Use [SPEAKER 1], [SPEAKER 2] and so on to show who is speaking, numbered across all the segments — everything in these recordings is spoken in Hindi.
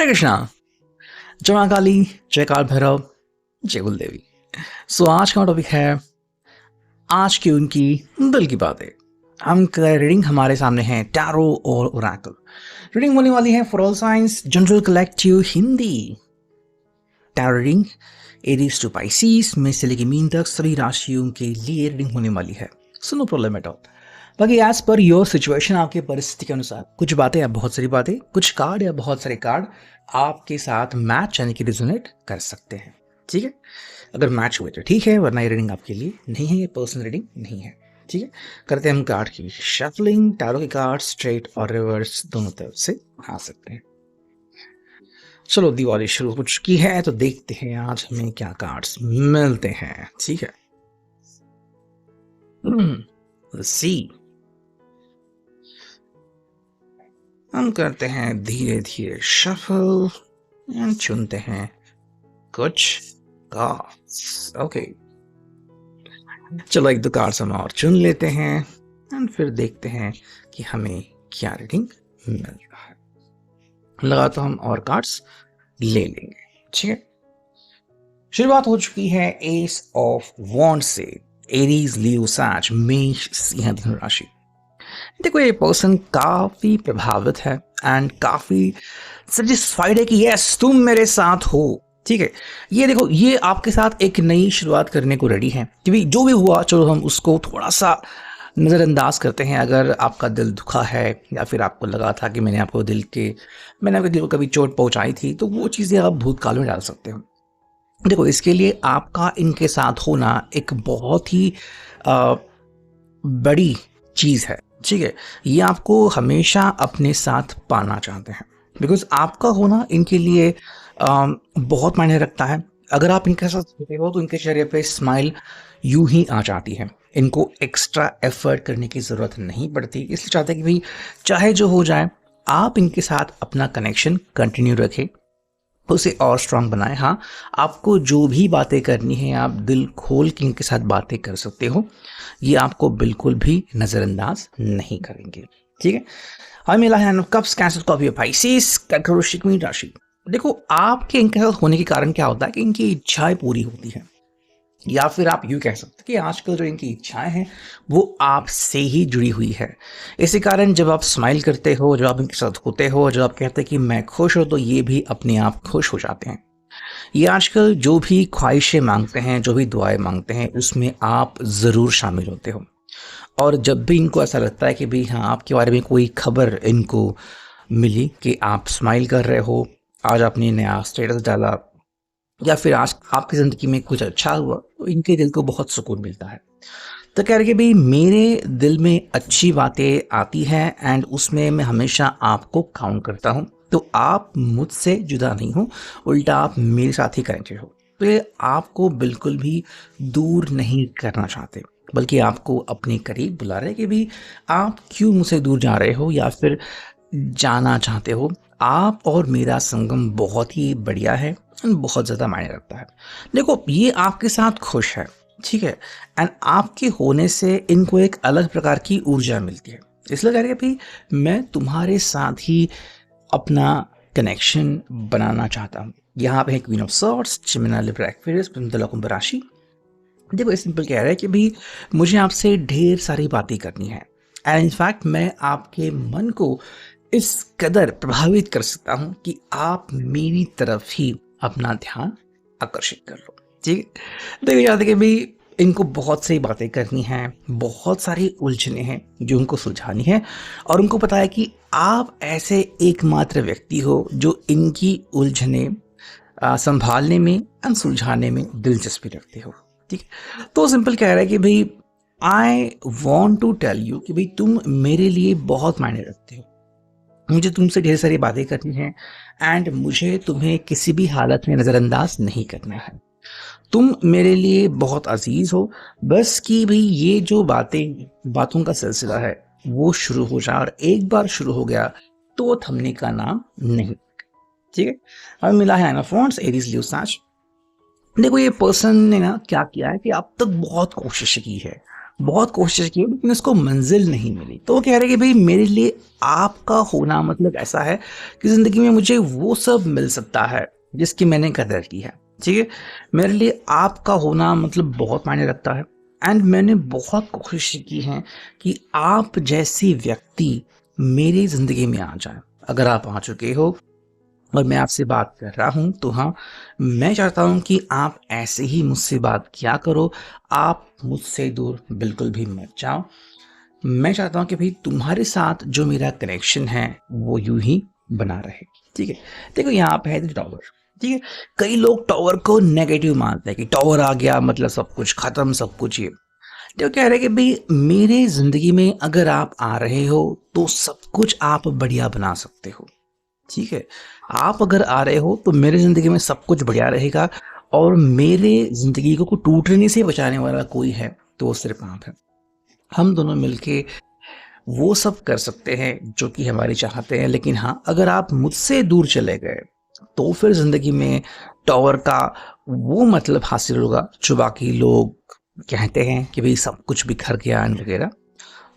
[SPEAKER 1] हरे कृष्णा। जय मां काली, जय काल भैरव, जय कुल देवी। सो आज का टॉपिक है आज की उनकी दिल की बातें। हम रीडिंग हमारे सामने है टैरो और ओरेकल। रीडिंग होने वाली है for all signs general collective Hindi. Tarot reading Aries to Pisces में से लेकर मीन तक सभी राशियों के लिए रीडिंग होने वाली है। So no problem at all. बाकी एज पर योर सिचुएशन, आपके परिस्थिति के अनुसार कुछ बातें या बहुत सारी बातें, कुछ कार्ड या बहुत सारे कार्ड आपके साथ मैच यानी कि रिजोनेट कर सकते हैं। ठीक है, अगर मैच हुए तो ठीक है, वरना ये रीडिंग आपके लिए नहीं है, ये पर्सनल रीडिंग नहीं है। ठीक है, करते हैं हम कार्ड की शफलिंग। टैरो के कार्ड स्ट्रेट और रिवर्स दोनों तरफ से आ सकते हैं। चलो, दिवाली शुरू हो चुकी है तो देखते हैं आज हमें क्या कार्ड्स मिलते हैं। ठीक है, सी हम करते हैं धीरे धीरे शफल एंड चुनते हैं कुछ कार्ड्स। ओके, चलो एक दो कार्ड्स हम और चुन लेते हैं एंड फिर देखते हैं कि हमें क्या रीडिंग मिल रहा है। लगा तो हम और कार्ड्स ले लेंगे। ठीक है, शुरुआत हो चुकी है एस ऑफ वॉन्ड से। एरीज, लियो, सैज, मेष, सिंह, धनु राशि। देखो, ये पर्सन काफी प्रभावित है एंड काफी सेटिस्फाइड है कि यस तुम मेरे साथ हो। ठीक है, ये देखो, ये आपके साथ एक नई शुरुआत करने को रेडी है कि भाई जो भी हुआ चलो हम उसको थोड़ा सा नज़रअंदाज करते हैं। अगर आपका दिल दुखा है या फिर आपको लगा था कि मैंने आपके दिल को कभी चोट पहुंचाई थी, तो वो चीज़ें आप भूतकाल में डाल सकते हो। देखो, इसके लिए आपका इनके साथ होना एक बहुत ही बड़ी चीज़ है। ठीक है, ये आपको हमेशा अपने साथ पाना चाहते हैं बिकॉज आपका होना इनके लिए बहुत मायने रखता है। अगर आप इनके साथ होते हो तो इनके चेहरे पे स्माइल यूं ही आ जाती है। इनको एक्स्ट्रा एफर्ट करने की ज़रूरत नहीं पड़ती, इसलिए चाहते हैं कि भाई चाहे जो हो जाए आप इनके साथ अपना कनेक्शन कंटिन्यू रखें, उसे और स्ट्रांग बनाएं। हाँ, आपको जो भी बातें करनी है आप दिल खोल के इनके साथ बातें कर सकते हो, ये आपको बिल्कुल भी नज़रअंदाज नहीं करेंगे। ठीक है, हमें मिला है कप्स, कैंसर, स्कॉर्पियो, पाइसेस, कर्कवृश्चिक, मीन राशि। देखो, आपके इनके साथ होने के कारण क्या होता है कि इनकी इच्छाएं पूरी होती हैं, या फिर आप यूँ कह सकते हैं कि आजकल जो इनकी इच्छाएं हैं वो आपसे ही जुड़ी हुई है। इसी कारण जब आप स्माइल करते हो, जब आप इनके साथ होते हो, जब आप कहते हैं कि मैं खुश हूँ, तो ये भी अपने आप खुश हो जाते हैं। ये आजकल जो भी ख्वाहिशें मांगते हैं, जो भी दुआएं मांगते हैं, उसमें आप ज़रूर शामिल होते हो। और जब भी इनको ऐसा लगता है कि भाई हाँ, आपके बारे में कोई खबर इनको मिली कि आप स्माइल कर रहे हो, आज आपने नया स्टेटस डाला, या फिर आज आपकी ज़िंदगी में कुछ अच्छा हुआ, तो इनके दिल को बहुत सुकून मिलता है। तो कह रहे कि भाई मेरे दिल में अच्छी बातें आती हैं एंड उसमें मैं हमेशा आपको काउंट करता हूँ, तो आप मुझसे जुदा नहीं हो, उल्टा आप मेरे साथ ही कनेक्टेड हो। तो ये आपको बिल्कुल भी दूर नहीं करना चाहते, बल्कि आपको अपने करीब बुला रहे हैं कि भाई आप क्यों मुझसे दूर जा रहे हो या फिर जाना चाहते हो। आप और मेरा संगम बहुत ही बढ़िया है, बहुत ज़्यादा मायने रखता है। देखो, ये आपके साथ खुश है, ठीक है, एंड आपके होने से इनको एक अलग प्रकार की ऊर्जा मिलती है। इसलिए कह रहे हैं भाई मैं तुम्हारे साथ ही अपना कनेक्शन बनाना चाहता हूँ। यहाँ पे है queen of swords, Gemini, Libra, Aquarius, तुला, कुंभ राशि। देखो, ये सिंपल कह रहा है कि भाई मुझे आपसे ढेर सारी बातें करनी है एंड इनफैक्ट मैं आपके मन को इस कदर प्रभावित कर सकता हूं कि आप मेरी तरफ ही अपना ध्यान आकर्षित कर लो। ठीक है, देखो याद है कि भाई इनको बहुत सी बातें करनी है, बहुत सारी उलझने हैं जो उनको सुलझानी है, और उनको पता है कि आप ऐसे एकमात्र व्यक्ति हो जो इनकी उलझने संभालने में और सुलझाने में दिलचस्पी रखते हो। ठीक है, तो सिंपल कह रहा है कि भाई I want to tell you कि भाई तुम मेरे लिए बहुत मायने रखते हो, मुझे तुमसे ढेर सारी बातें करनी है एंड मुझे तुम्हें किसी भी हालत में नज़रअंदाज नहीं करना है। तुम मेरे लिए बहुत अजीज हो, बस कि भाई ये जो बातों का सिलसिला है वो शुरू हो जाए, और एक बार शुरू हो गया तो थमने का नाम नहीं। ठीक है, हमें मिला है एनाफॉन्ट्स, एरीज, लियो, सैज। देखो, ये पर्सन ने ना क्या किया है कि अब तक बहुत कोशिश की है, बहुत कोशिश की लेकिन उसको मंजिल नहीं मिली। तो वो कह रहे कि भई मेरे लिए आपका होना मतलब ऐसा है कि ज़िंदगी में मुझे वो सब मिल सकता है जिसकी मैंने कदर की है, ठीक है? मेरे लिए आपका होना मतलब बहुत मायने रखता है एंड मैंने बहुत कोशिश की है कि आप जैसी व्यक्ति मेरी ज़िंदगी में आ जाएँ। अगर आप आ चुके हो और मैं आपसे बात कर रहा हूँ तो हाँ, मैं चाहता हूँ कि आप ऐसे ही मुझसे बात किया करो, आप मुझसे दूर बिल्कुल भी मत जाओ। मैं चाहता हूँ कि भई तुम्हारे साथ जो मेरा कनेक्शन है, वो यूँ ही बना रहे, ठीक है? देखो यहाँ पे है टॉवर, ठीक है? कई लोग टॉवर को नेगेटिव मानते हैं कि टॉवर आ गया मतलब सब कुछ खत्म, सब कुछ ये। तो कह रहे हैं कि भई मेरे ज़िंदगी में अगर आप आ रहे हो, तो सब कुछ आप बढ़िया बना सकते हो। ठीक है? आप अगर आ रहे हो तो मेरी ज़िंदगी में सब कुछ बढ़िया रहेगा और मेरे ज़िंदगी को टूटने से बचाने वाला कोई है, तो वो सिर्फ़ आप हैं। हम दोनों मिलके वो सब कर सकते हैं जो कि हमारी चाहते हैं, लेकिन हाँ, अगर आप मुझसे दूर चले गए, तो फिर ज़िंदगी में टॉवर का वो मतलब हासिल होगा जो बाकी लोग कहते हैं कि भई सब कुछ बिखर गया एंड वगैरह।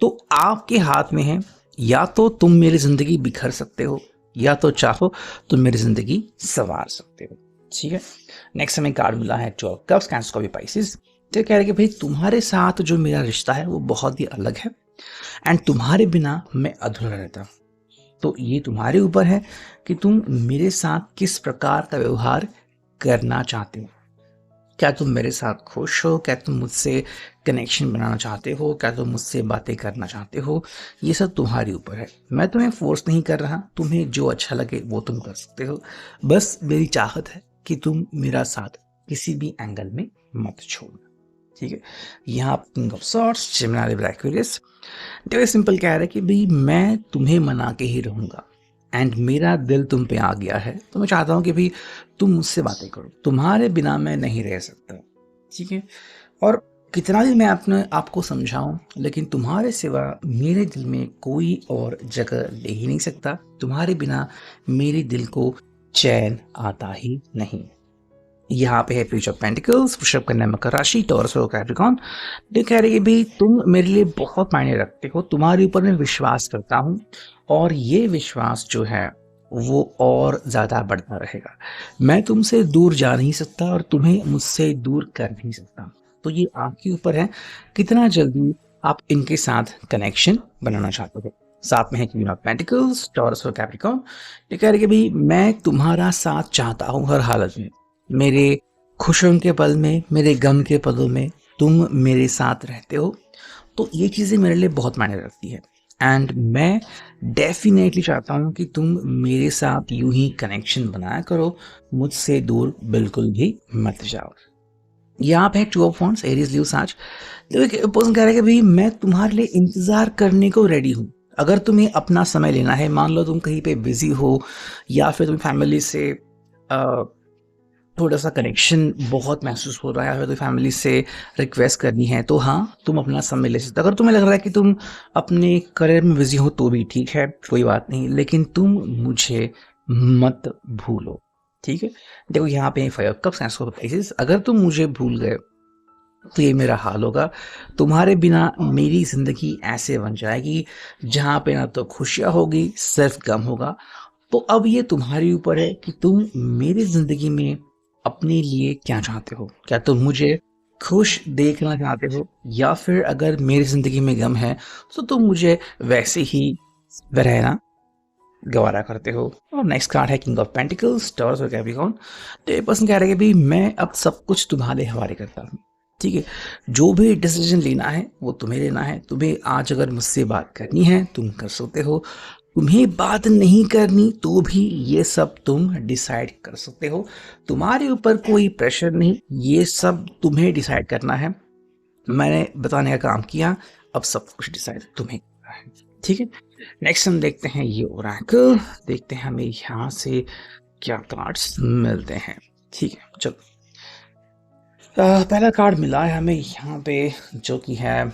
[SPEAKER 1] तो आपके हाथ में है, या तो तुम मेरी ज़िंदगी बिखर सकते हो या तो चाहो तो मेरी ज़िंदगी सँवार सकते हो, ठीक है? नेक्स्ट हमें कार्ड मिला है 12 कप्स, कैंसर का भी पाइसेस। तो ये कह रहे हैं कि भई तुम्हारे साथ जो मेरा रिश्ता है वो बहुत ही अलग है एंड तुम्हारे बिना मैं अधूरा रहता। तो ये तुम्हारे ऊपर है कि तुम मेरे साथ किस प्रकार का व्यवहार करना चाहते हो। क्या तुम मेरे साथ खुश हो? क्या तुम मुझसे कनेक्शन बनाना चाहते हो? क्या तुम मुझसे बातें करना चाहते हो? ये सब तुम्हारे ऊपर है। मैं तुम्हें फ़ोर्स नहीं कर रहा, तुम्हें जो अच्छा लगे वो तुम कर सकते हो। बस मेरी चाहत है कि तुम मेरा साथ किसी भी एंगल में मत छोड़ना, ठीक है? यहाँ king of swords, Gemini Libra Aquarius. देखो सिंपल कह रहा है कि भई मैं तुम्हें मना के ही रहूँगा एंड मेरा दिल तुम पे आ गया है, तो मैं चाहता हूँ कि भई तुम मुझसे बातें करो। तुम्हारे बिना मैं नहीं रह सकता, ठीक है? और कितना भी मैं अपने आप को समझाऊँ, लेकिन तुम्हारे सिवा मेरे दिल में कोई और जगह ले ही नहीं सकता। तुम्हारे बिना मेरे दिल को चैन आता ही नहीं। यहाँ पे है पेज ऑफ पेंटिकल्स, वृषभ कन्या मकर राशि, टॉरस और कैप्रिकॉर्न। तो कह रही है भाई तुम मेरे लिए बहुत मायने रखते हो, तुम्हारे ऊपर मैं विश्वास करता हूँ और ये विश्वास जो है वो और ज़्यादा बढ़ता रहेगा। मैं तुमसे दूर जा नहीं सकता और तुम्हें मुझसे दूर कर नहीं सकता। तो ये आपके ऊपर है कितना जल्दी आप इनके साथ कनेक्शन बनाना चाहते हो। साथ में है क्वीन ऑफ पेंटिकल्स, टॉरस और कैप्रिकॉर्न। ये कह रही है कि भाई मैं तुम्हारा साथ चाहता हूँ हर हालत में। मेरे खुशियों के पल में, मेरे गम के पलों में तुम मेरे साथ रहते हो, तो ये चीज़ें मेरे लिए बहुत मायने रखती है एंड मैं डेफ़िनेटली चाहता हूँ कि तुम मेरे साथ यूँ ही कनेक्शन बनाया करो, मुझसे दूर बिल्कुल भी मत जाओ। यहाँ पे है two of wands, Aries leave साज। देखो एक पर्सन कह रहा है कि भई मैं तुम्हारे लिए इंतज़ार करने को रेडी हूँ। अगर तुम्हें अपना समय लेना है, मान लो तुम कहीं पे बिज़ी हो या फिर तुम्हें फैमिली से अ, थोड़ा-सा कनेक्शन बहुत महसूस हो रहा है, अगर तो फैमिली से रिक्वेस्ट करनी है, तो हाँ, तुम अपना समय ले सकते हो। अगर तुम्हें लग रहा है कि तुम अपने करियर में बिज़ी हो तो भी ठीक है, कोई बात नहीं, लेकिन तुम मुझे मत भूलो, ठीक है? देखो यहाँ पे 5 of cups, ace of aces. अगर तुम मुझे भूल गए, तो ये मेरा हाल होगा। तुम्हारे बिना मेरी ज़िंदगी ऐसे बन जाएगी, जहाँ पे ना तो खुशियाँ होगी, सिर्फ़ गम होगा। तो अब ये तुम्हारे ऊपर है कि तुम मेरी ज़िंदगी में अपने लिए क्या चाहते हो? क्या तुम मुझे खुश देखना चाहते हो या फिर अगर मेरी ज़िंदगी में गम है, तो तुम मुझे वैसे ही रहना गवारा करते हो? और नेक्स्ट कार्ड है किंग ऑफ पेंटिकल्स, टॉर्च और कैप्रिकॉर्न। तो ये पर्सन कह रहा है कि भई मैं अब सब कुछ तुम्हारे हवाले करता हूँ, ठीक है? जो भी डिसीज़न लेना है, वो तुम्हें लेना है। तुम्हें आज अगर मुझसे बात करनी है, तुम कर सकते हो। तुम्हें बात नहीं करनी तो भी ये सब तुम डिसाइड कर सकते हो। तुम्हारे ऊपर कोई प्रेशर नहीं, ये सब तुम्हें डिसाइड करना है। मैंने बताने का काम किया, अब सब कुछ डिसाइड तुम्हें करना है, ठीक है? नेक्स्ट हम देखते हैं ये ओरेकल, देखते हैं हमें यहाँ से क्या कार्ड्स मिलते हैं, ठीक है? चलो पहला कार्ड मिला है हमें यहाँ पे जो कि है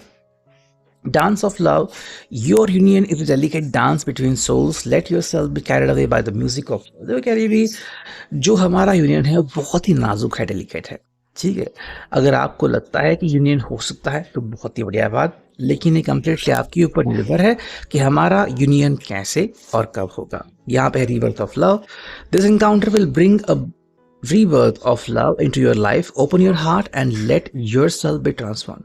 [SPEAKER 1] Dance of love, your union is a delicate dance between souls. Let yourself be carried away by the music of love. देखो कह रही भी जो हमारा यूनियन है वो बहुत ही नाजुक है, डेलिकेट है, ठीक है? अगर आपको लगता है कि यूनियन हो सकता है तो बहुत ही बढ़िया बात, लेकिन ये कंप्लीटली आपके ऊपर निर्भर है कि हमारा यूनियन कैसे और कब होगा। यहाँ पे rebirth of love, this encounter will bring a rebirth of love into your life. Open your heart and let yourself be transformed.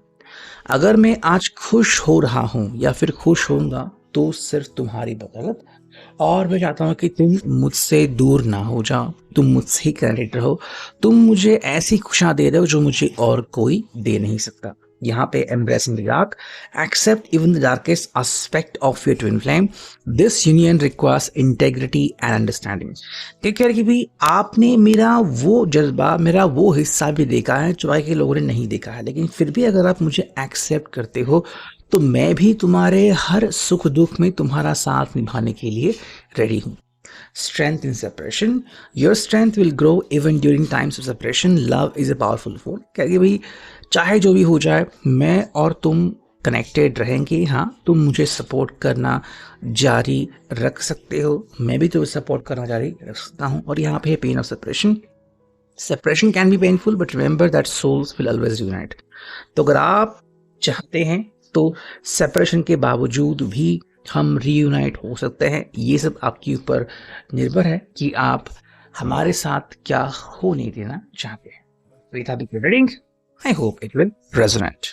[SPEAKER 1] अगर मैं आज खुश हो रहा हूं या फिर खुश होऊंगा तो सिर्फ तुम्हारी बदौलत, और मैं चाहता हूं कि तुम मुझसे दूर ना हो जाओ, तुम मुझसे ही कनेक्टेड रहो, तुम मुझे ऐसी खुशियां दे रहे हो जो मुझे और कोई दे नहीं सकता। यहाँ पे embracing the dark, accept even the darkest aspect of your twin flame. This union requires integrity and understanding. Take care कि भी आपने मेरा वो जज्बा, मेरा वो हिस्सा भी देखा है जो बाकी लोगों ने नहीं देखा है, लेकिन फिर भी अगर आप मुझे एक्सेप्ट करते हो तो मैं भी तुम्हारे हर सुख दुख में तुम्हारा साथ निभाने के लिए रेडी हूँ। Strength in separation. Your strength will grow even during times of separation. Love is a powerful force. क्या कि भाई चाहे जो भी हो जाए मैं और तुम कनेक्टेड रहेंगे। हाँ, तुम मुझे सपोर्ट करना जारी रख सकते हो, मैं भी तुम्हें सपोर्ट करना जारी रख सकता हूँ। और यहाँ पे pain of separation, separation can be painful but remember that souls will always unite. तो अगर आप चाहते हैं तो सेपरेशन के बावजूद भी हम रीयूनाइट हो सकते हैं। ये सब आपके ऊपर निर्भर है कि आप हमारे साथ क्या होने देना चाहते हैं। तो ये था reading. I hope it will resonate.